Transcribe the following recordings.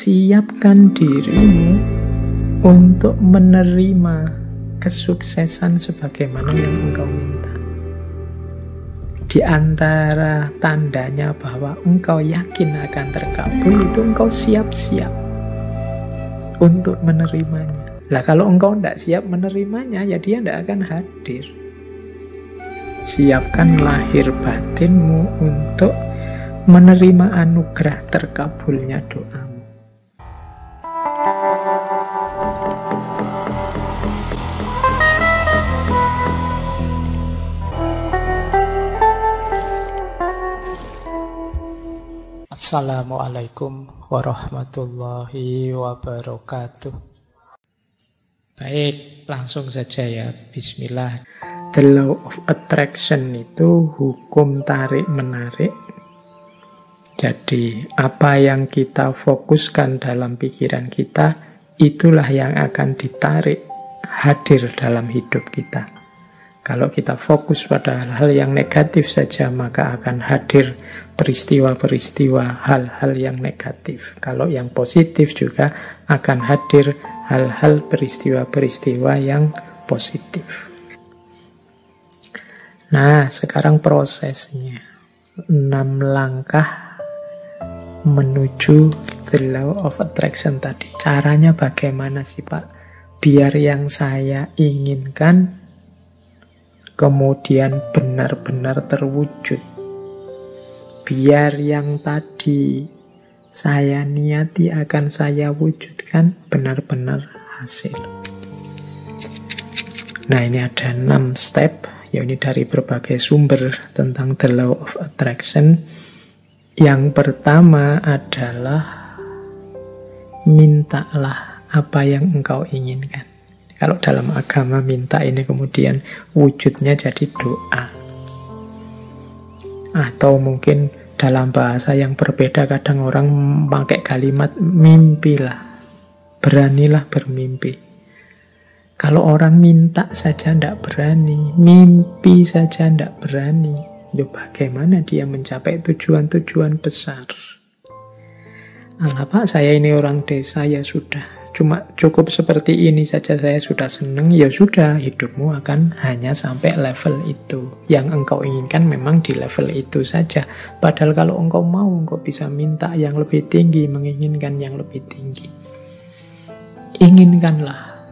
siapkan dirimu untuk menerima kesuksesan sebagaimana yang engkau minta. Di antara tandanya bahwa engkau yakin akan terkabul itu engkau siap-siap untuk menerimanya. Lah kalau engkau tidak siap menerimanya, ya dia tidak akan hadir. Siapkan lahir batinmu untuk menerima anugerah terkabulnya doamu. Assalamualaikum warahmatullahi wabarakatuh. Baik, langsung saja ya. Bismillah. The law of attraction itu hukum tarik-menarik. Jadi, apa yang kita fokuskan dalam pikiran kita, itulah yang akan ditarik hadir dalam hidup kita. Kalau kita fokus pada hal-hal yang negatif saja, maka akan hadir peristiwa-peristiwa hal-hal yang negatif. Kalau yang positif juga akan hadir hal-hal peristiwa-peristiwa yang positif. Nah, sekarang prosesnya. 6 langkah menuju the law of attraction tadi. Caranya bagaimana sih, Pak? Biar yang saya inginkan kemudian benar-benar terwujud. Biar yang tadi saya niati akan saya wujudkan benar-benar hasil. Nah, ini ada 6 step, ya ini dari berbagai sumber tentang the law of attraction. Yang pertama adalah mintalah apa yang engkau inginkan. Kalau dalam agama minta ini kemudian wujudnya jadi doa. Atau mungkin dalam bahasa yang berbeda kadang orang pakai kalimat mimpilah, beranilah bermimpi. Kalau orang minta saja tidak berani, mimpi saja tidak berani, ya bagaimana dia mencapai tujuan-tujuan besar? Alah Pak, saya ini orang desa, ya sudah. Cuma cukup seperti ini saja saya sudah senang, ya sudah, hidupmu akan hanya sampai level itu. Yang engkau inginkan memang di level itu saja. Padahal kalau engkau mau, engkau bisa minta yang lebih tinggi, menginginkan yang lebih tinggi. Inginkanlah.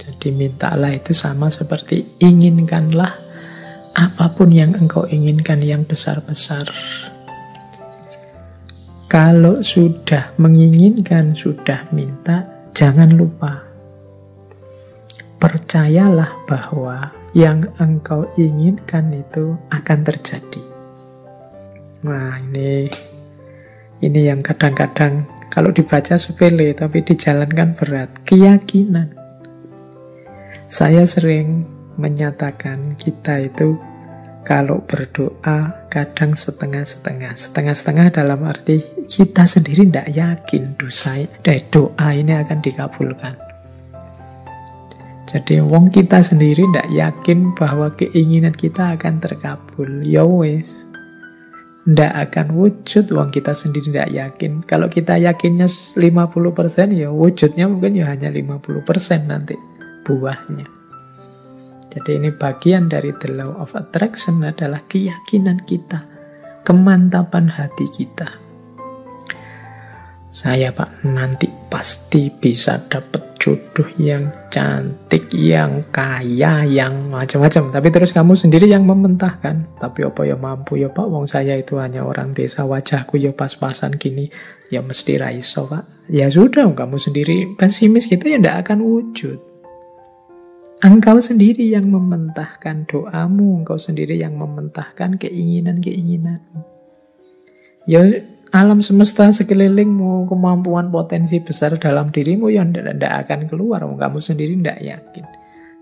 Jadi mintalah itu sama seperti inginkanlah apapun yang engkau inginkan yang besar-besar. Kalau sudah menginginkan, sudah minta, jangan lupa, percayalah bahwa yang engkau inginkan itu akan terjadi. Nah, ini yang kadang-kadang kalau dibaca sepele, tapi dijalankan berat. Keyakinan. Saya sering menyatakan kita itu kalau berdoa kadang setengah-setengah. Setengah-setengah dalam arti kita sendiri tidak yakin doa ini akan dikabulkan. Jadi wong kita sendiri tidak yakin bahwa keinginan kita akan terkabul. Ya wes, tidak akan wujud wong kita sendiri tidak yakin. Kalau kita yakinnya 50%, ya wujudnya mungkin ya hanya 50% nanti buahnya. Jadi ini bagian dari the law of attraction adalah keyakinan kita, kemantapan hati kita. Saya Pak nanti pasti bisa dapat jodoh yang cantik, yang kaya, yang macam-macam. Tapi terus kamu sendiri yang mementahkan. Tapi apa ya mampu ya Pak, wong saya itu hanya orang desa, wajahku ya pas-pasan gini, ya mesti raiso Pak. Ya sudah, kamu sendiri pesimis gitu ya tidak akan wujud. Engkau sendiri yang mementahkan doamu, engkau sendiri yang mementahkan keinginan-keinginanmu. Ya alam semesta sekelilingmu, kemampuan potensi besar dalam dirimu yang tidak akan keluar, kamu sendiri tidak yakin.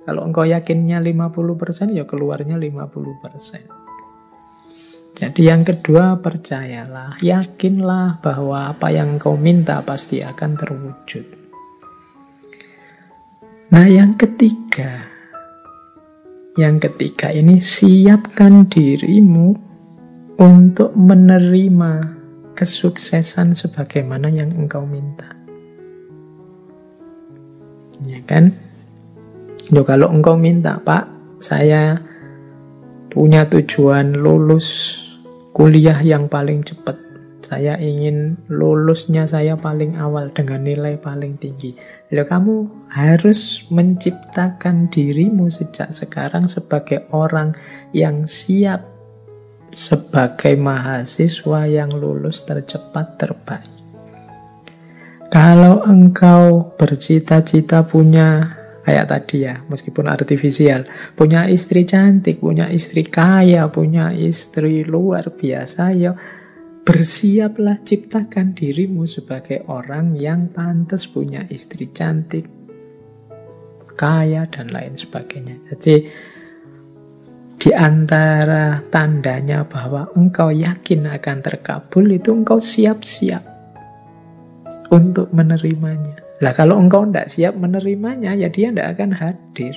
Kalau engkau yakinnya 50%, ya keluarnya 50%. Jadi yang kedua, percayalah, yakinlah bahwa apa yang engkau minta pasti akan terwujud. Nah, yang ketiga ini siapkan dirimu untuk menerima kesuksesan sebagaimana yang engkau minta. Ya kan? Yo, kalau engkau minta, Pak, saya punya tujuan lulus kuliah yang paling cepat. Saya ingin lulusnya saya paling awal dengan nilai paling tinggi. Loh, kamu harus menciptakan dirimu sejak sekarang sebagai orang yang siap sebagai mahasiswa yang lulus tercepat terbaik. Kalau engkau bercita-cita punya, kayak tadi ya, meskipun artifisial, punya istri cantik, punya istri kaya, punya istri luar biasa, ya bersiaplah, ciptakan dirimu sebagai orang yang pantas punya istri cantik, kaya, dan lain sebagainya. Jadi di antara tandanya bahwa engkau yakin akan terkabul itu engkau siap-siap untuk menerimanya. Lah kalau engkau tidak siap menerimanya, ya dia tidak akan hadir.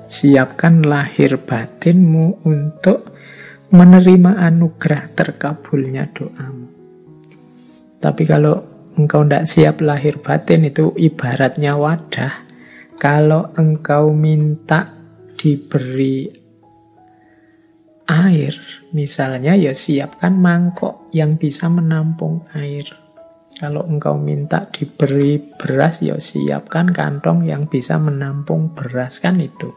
Siapkan lahir batinmu untuk menerima anugerah terkabulnya doamu. Tapi kalau engkau tidak siap lahir batin, itu ibaratnya wadah. Kalau engkau minta diberi air, misalnya, ya siapkan mangkok yang bisa menampung air. Kalau engkau minta diberi beras, ya siapkan kantong yang bisa menampung beras, kan itu.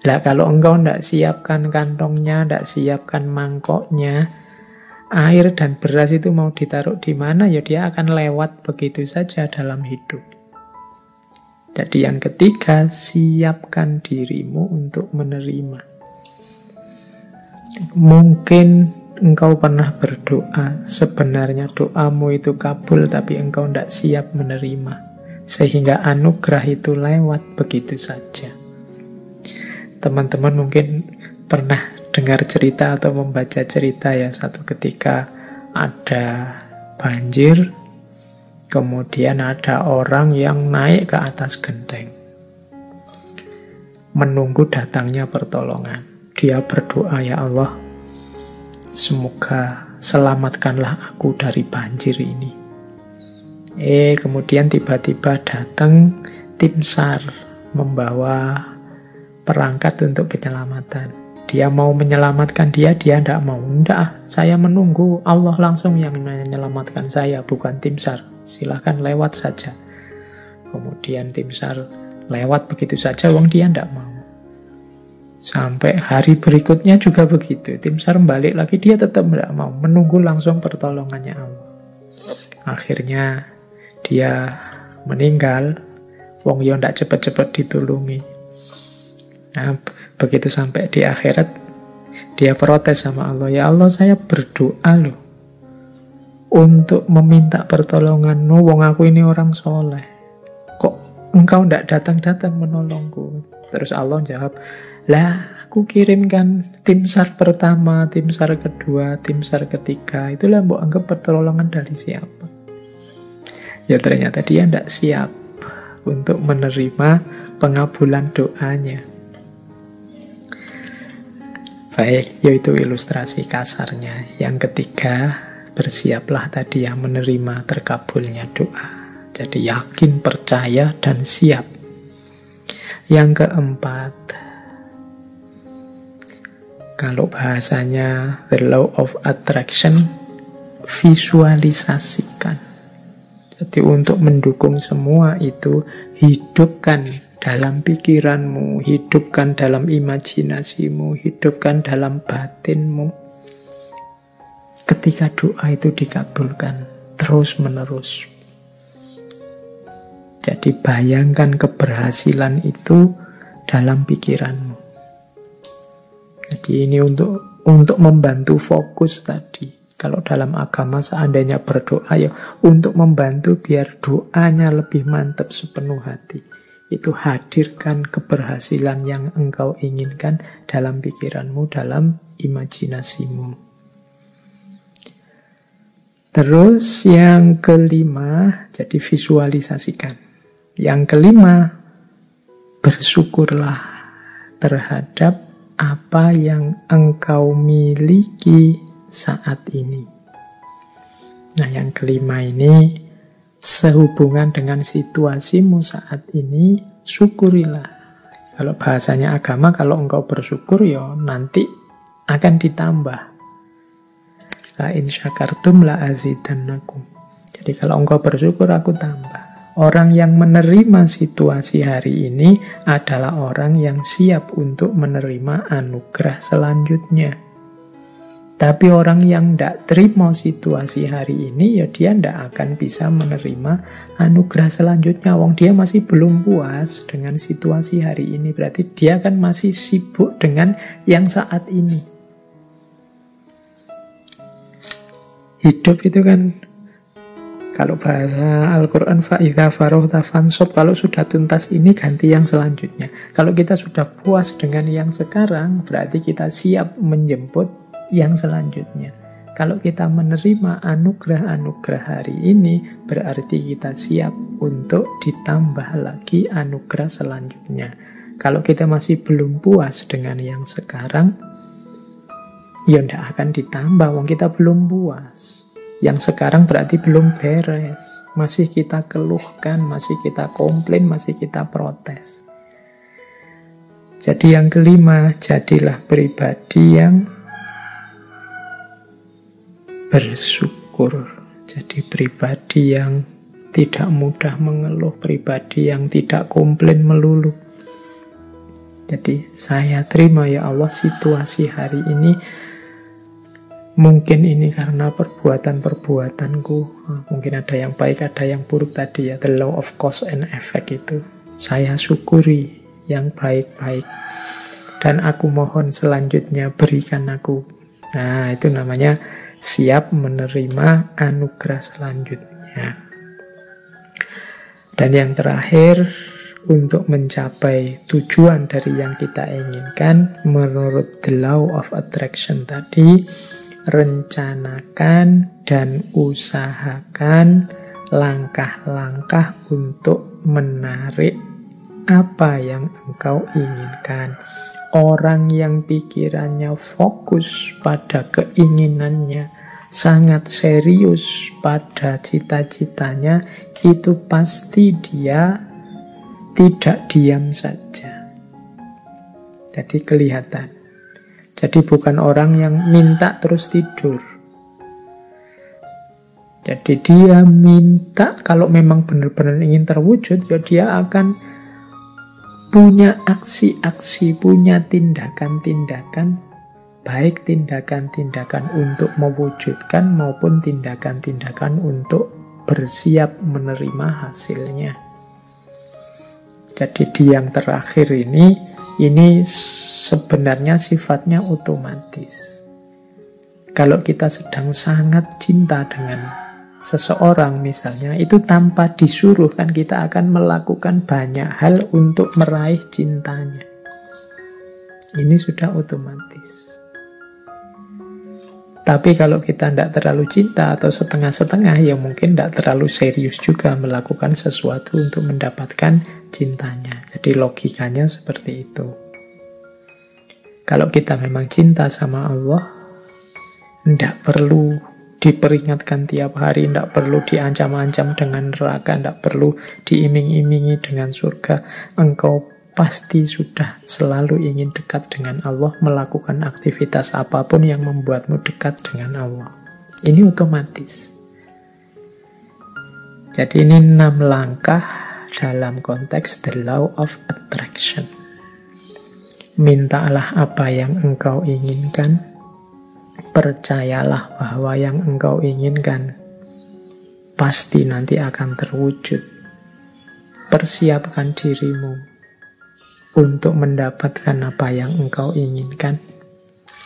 Lah kalau engkau tidak siapkan kantongnya, tidak siapkan mangkoknya, air dan beras itu mau ditaruh di mana, ya dia akan lewat begitu saja dalam hidup. Jadi yang ketiga, siapkan dirimu untuk menerima. Mungkin engkau pernah berdoa, sebenarnya doamu itu kabul, tapi engkau tidak siap menerima, sehingga anugerah itu lewat begitu saja. Teman-teman mungkin pernah dengar cerita atau membaca cerita ya, satu ketika ada banjir, kemudian ada orang yang naik ke atas genteng menunggu datangnya pertolongan. Dia berdoa, ya Allah, semoga selamatkanlah aku dari banjir ini. Kemudian tiba-tiba datang tim SAR membawa perangkat untuk penyelamatan. Dia mau menyelamatkan dia tidak mau. Tidak, saya menunggu Allah langsung yang menyelamatkan saya, bukan tim SAR. Silahkan lewat saja. Kemudian tim SAR lewat begitu saja, wong dia tidak mau. Sampai hari berikutnya juga begitu. Tim SAR balik lagi, dia tetap tidak mau. Menunggu langsung pertolongannya Allah. Akhirnya dia meninggal. Wong yo tidak cepat-cepat ditulungi. Nah, begitu sampai di akhirat, dia protes sama Allah. Ya Allah, saya berdoa loh untuk meminta pertolongan-Mu, wong aku ini orang soleh. Kok engkau tidak datang-datang menolongku? Terus Allah jawab, lah aku kirimkan tim SAR pertama, tim SAR kedua, tim SAR ketiga. Itulah mbok anggap pertolongan dari siapa? Ya ternyata dia tidak siap untuk menerima pengabulan doanya. Baik, yaitu ilustrasi kasarnya. Yang ketiga, bersiaplah tadi yang menerima terkabulnya doa. Jadi yakin, percaya, dan siap. Yang keempat, kalau bahasanya the law of attraction, visualisasikan. Jadi untuk mendukung semua itu, hidupkan dalam pikiranmu, hidupkan dalam imajinasimu, hidupkan dalam batinmu. Ketika doa itu dikabulkan terus menerus. Jadi bayangkan keberhasilan itu dalam pikiranmu. Jadi ini untuk membantu fokus tadi. Kalau dalam agama seandainya berdoa, ya untuk membantu biar doanya lebih mantap sepenuh hati. Itu hadirkan keberhasilan yang engkau inginkan dalam pikiranmu, dalam imajinasimu. Terus yang kelima, jadi visualisasikan. Yang kelima, bersyukurlah terhadap apa yang engkau miliki saat ini. Nah, yang kelima ini sehubungan dengan situasimu saat ini, syukurilah. Kalau bahasanya agama, kalau engkau bersyukur, ya nanti akan ditambah. La in syakartum la azidannakum. Jadi kalau engkau bersyukur, aku tambah. Orang yang menerima situasi hari ini adalah orang yang siap untuk menerima anugerah selanjutnya. Tapi orang yang tidak terima situasi hari ini, ya dia tidak akan bisa menerima anugerah selanjutnya. Wong dia masih belum puas dengan situasi hari ini. Berarti dia kan masih sibuk dengan yang saat ini. Hidup itu kan, kalau bahasa Al-Quran, fa'idha farohta fansob, kalau sudah tuntas ini ganti yang selanjutnya. Kalau kita sudah puas dengan yang sekarang, berarti kita siap menjemput yang selanjutnya. Kalau kita menerima anugerah-anugerah hari ini, berarti kita siap untuk ditambah lagi anugerah selanjutnya. Kalau kita masih belum puas dengan yang sekarang, ya tidak akan ditambah, wong kita belum puas. Yang sekarang berarti belum beres. Masih kita keluhkan, masih kita komplain, masih kita protes. Jadi yang kelima, jadilah pribadi yang bersyukur. Jadi pribadi yang tidak mudah mengeluh, pribadi yang tidak komplain melulu. Jadi saya terima ya Allah situasi hari ini. Mungkin ini karena perbuatan-perbuatanku. Mungkin ada yang baik, ada yang buruk tadi ya. The law of cause and effect itu. Saya syukuri yang baik-baik. Dan aku mohon selanjutnya berikan aku. Nah, itu namanya siap menerima anugerah selanjutnya. Dan yang terakhir, untuk mencapai tujuan dari yang kita inginkan, menurut the law of attraction tadi, rencanakan dan usahakan langkah-langkah untuk menarik apa yang engkau inginkan. Orang yang pikirannya fokus pada keinginannya, sangat serius pada cita-citanya, itu pasti dia tidak diam saja. Jadi kelihatan. Jadi bukan orang yang minta terus tidur. Jadi dia minta, kalau memang benar-benar ingin terwujud, ya dia akan punya aksi-aksi, punya tindakan-tindakan, baik tindakan-tindakan untuk mewujudkan maupun tindakan-tindakan untuk bersiap menerima hasilnya. Jadi di yang terakhir ini sebenarnya sifatnya otomatis. Kalau kita sedang sangat cinta dengan seseorang misalnya, itu tanpa disuruh kan kita akan melakukan banyak hal untuk meraih cintanya. Ini sudah otomatis. Tapi kalau kita tidak terlalu cinta atau setengah-setengah, ya mungkin tidak terlalu serius juga melakukan sesuatu untuk mendapatkan cintanya. Jadi logikanya seperti itu. Kalau kita memang cinta sama Allah, tidak perlu diperingatkan tiap hari, tidak perlu diancam-ancam dengan neraka, tidak perlu diiming-imingi dengan surga. Engkau pasti sudah selalu ingin dekat dengan Allah, melakukan aktivitas apapun yang membuatmu dekat dengan Allah. Ini otomatis. Jadi ini 6 langkah dalam konteks the law of attraction. Mintalah apa yang engkau inginkan, percayalah bahwa yang engkau inginkan pasti nanti akan terwujud. Persiapkan dirimu untuk mendapatkan apa yang engkau inginkan.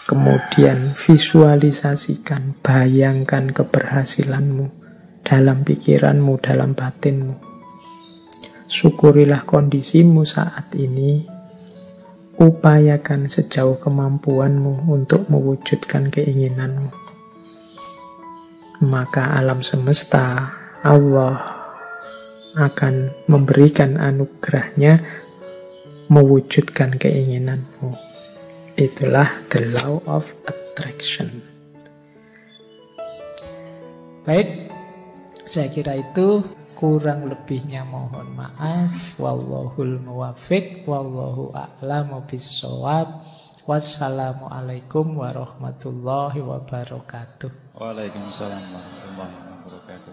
Kemudian visualisasikan, bayangkan keberhasilanmu dalam pikiranmu, dalam batinmu. Syukurilah kondisimu saat ini. Upayakan sejauh kemampuanmu untuk mewujudkan keinginanmu. Maka alam semesta, Allah akan memberikan anugerahnya mewujudkan keinginanmu. Itulah the law of attraction. Baik, saya kira itu Kurang lebihnya mohon maaf. Wallahul muwaffiq, wallahu a'lamu bissawab. Wassalamualaikum warahmatullahi wabarakatuh. Waalaikumsalam warahmatullahi wabarakatuh.